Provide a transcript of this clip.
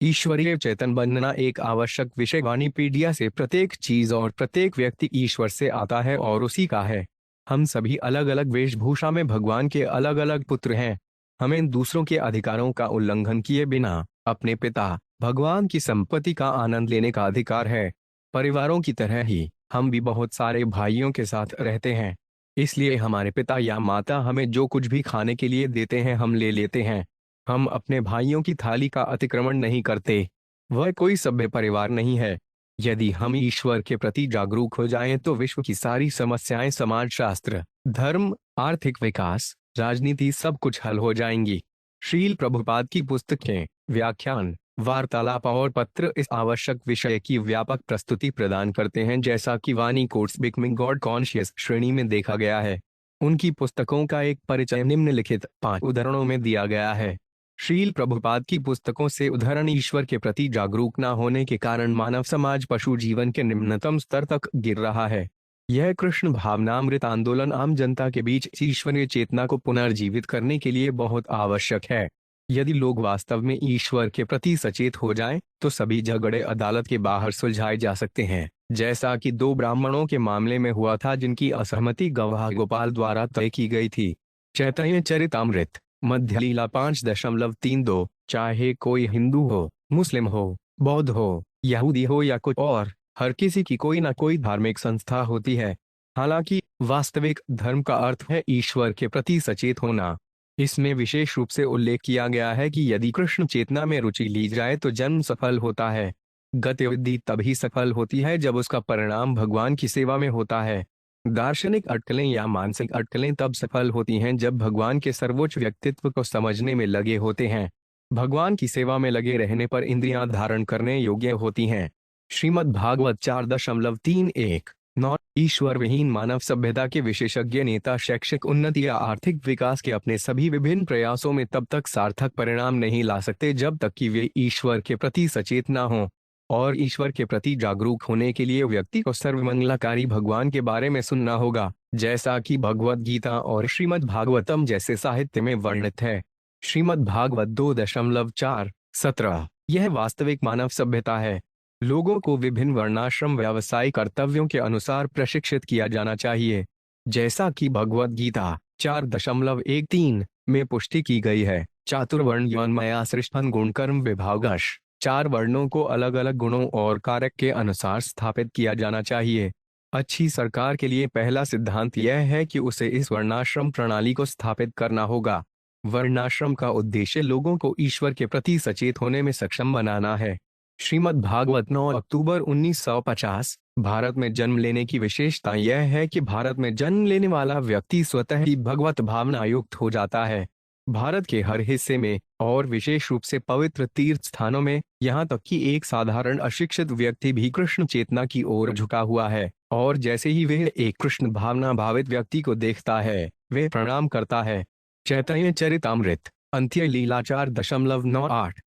ईश्वरीय चेतन बनना एक आवश्यक विषय वाणीपीडिया से प्रत्येक चीज और प्रत्येक व्यक्ति ईश्वर से आता है और उसी का है। हम सभी अलग अलग वेशभूषा में भगवान के अलग अलग पुत्र हैं। हमें दूसरों के अधिकारों का उल्लंघन किए बिना अपने पिता भगवान की संपत्ति का आनंद लेने का अधिकार है। परिवारों की तरह ही हम भी बहुत सारे भाइयों के साथ रहते हैं। इसलिए हमारे पिता या माता हमें जो कुछ भी खाने के लिए देते हैं हम ले लेते हैं। हम अपने भाइयों की थाली का अतिक्रमण नहीं करते। वह कोई सभ्य परिवार नहीं है। यदि हम ईश्वर के प्रति जागरूक हो जाएं तो विश्व की सारी समस्याएं समाजशास्त्र, धर्म, आर्थिक विकास, राजनीति सब कुछ हल हो जाएंगी। श्रील प्रभुपाद की पुस्तकें, व्याख्यान, वार्तालाप और पत्र इस आवश्यक विषय की व्यापक प्रस्तुति प्रदान करते हैं, जैसा कि वाणी कोर्स बिकमिंग गॉड कॉन्शियस श्रेणी में देखा गया है। उनकी पुस्तकों का एक परिचय निम्नलिखित 5 उदाहरणों में दिया गया है। श्रील प्रभुपाद की पुस्तकों से उदाहरण ईश्वर के प्रति जागरूक न होने के कारण मानव समाज पशु जीवन के निम्नतम स्तर तक गिर रहा है। यह कृष्ण भावनामृत आंदोलन आम जनता के बीच ईश्वरीय चेतना को पुनर्जीवित करने के लिए बहुत आवश्यक है। यदि लोग वास्तव में ईश्वर के प्रति सचेत हो जाएं, तो सभी झगड़े अदालत के बाहर सुलझाए जा सकते हैं, जैसा कि 2 ब्राह्मणों के मामले में हुआ था जिनकी असहमति गवाह गोपाल द्वारा तय की गई थी। चैतन्य चरितामृत मध्य लीला 5.32। चाहे कोई हिंदू हो, मुस्लिम हो, बौद्ध हो, यहूदी हो या कुछ और, हर किसी की कोई ना कोई धार्मिक संस्था होती है। हालांकि वास्तविक धर्म का अर्थ है ईश्वर के प्रति सचेत होना। इसमें विशेष रूप से उल्लेख किया गया है कि यदि कृष्ण चेतना में रुचि ली जाए तो जन्म सफल होता है। गतिविधि तभी सफल होती है जब उसका परिणाम भगवान की सेवा में होता है। दार्शनिक अटकलें या मानसिक अटकलें तब सफल होती हैं जब भगवान के सर्वोच्च व्यक्तित्व को समझने में लगे होते हैं। भगवान की सेवा में लगे रहने पर इंद्रियां धारण करने योग्य होती हैं। श्रीमद् भागवत 4.31। नौ ईश्वर विहीन मानव सभ्यता के विशेषज्ञ नेता शैक्षिक उन्नति या आर्थिक विकास के अपने सभी विभिन्न प्रयासों में तब तक सार्थक परिणाम नहीं ला सकते जब तक कि वे ईश्वर के प्रति सचेत न हों। और ईश्वर के प्रति जागरूक होने के लिए व्यक्ति को सर्वमंगलाकारी भगवान के बारे में सुनना होगा, जैसा कि भगवत गीता और श्रीमद् भागवतम जैसे साहित्य में वर्णित है। श्रीमद् भागवत 2.4-17। यह वास्तविक मानव सभ्यता है। लोगों को विभिन्न वर्णाश्रम व्यावसायिक कर्तव्यों के अनुसार प्रशिक्षित किया जाना चाहिए, जैसा कि भगवत गीता 4.13 में पुष्टि की गई है। चातुर्वर्ण यौन मया सृष्टन गुण कर्म विभागश 4 वर्णों को अलग अलग गुणों और कारक के अनुसार स्थापित किया जाना चाहिए। अच्छी सरकार के लिए पहला सिद्धांत यह है कि उसे इस वर्णाश्रम प्रणाली को स्थापित करना होगा। वर्णाश्रम का उद्देश्य लोगों को ईश्वर के प्रति सचेत होने में सक्षम बनाना है। श्रीमद् भागवत 9 अक्टूबर 1950। भारत में जन्म लेने की विशेषता यह है कि भारत में जन्म लेने वाला व्यक्ति स्वतः ही भगवत भावना युक्त हो जाता है। भारत के हर हिस्से में और विशेष रूप से पवित्र तीर्थ स्थानों में, यहाँ तक कि एक साधारण अशिक्षित व्यक्ति भी कृष्ण चेतना की ओर झुका हुआ है, और जैसे ही वह एक कृष्ण भावना भावित व्यक्ति को देखता है वह प्रणाम करता है। चैतन्य चरितामृत अंत्य लीला 4.98।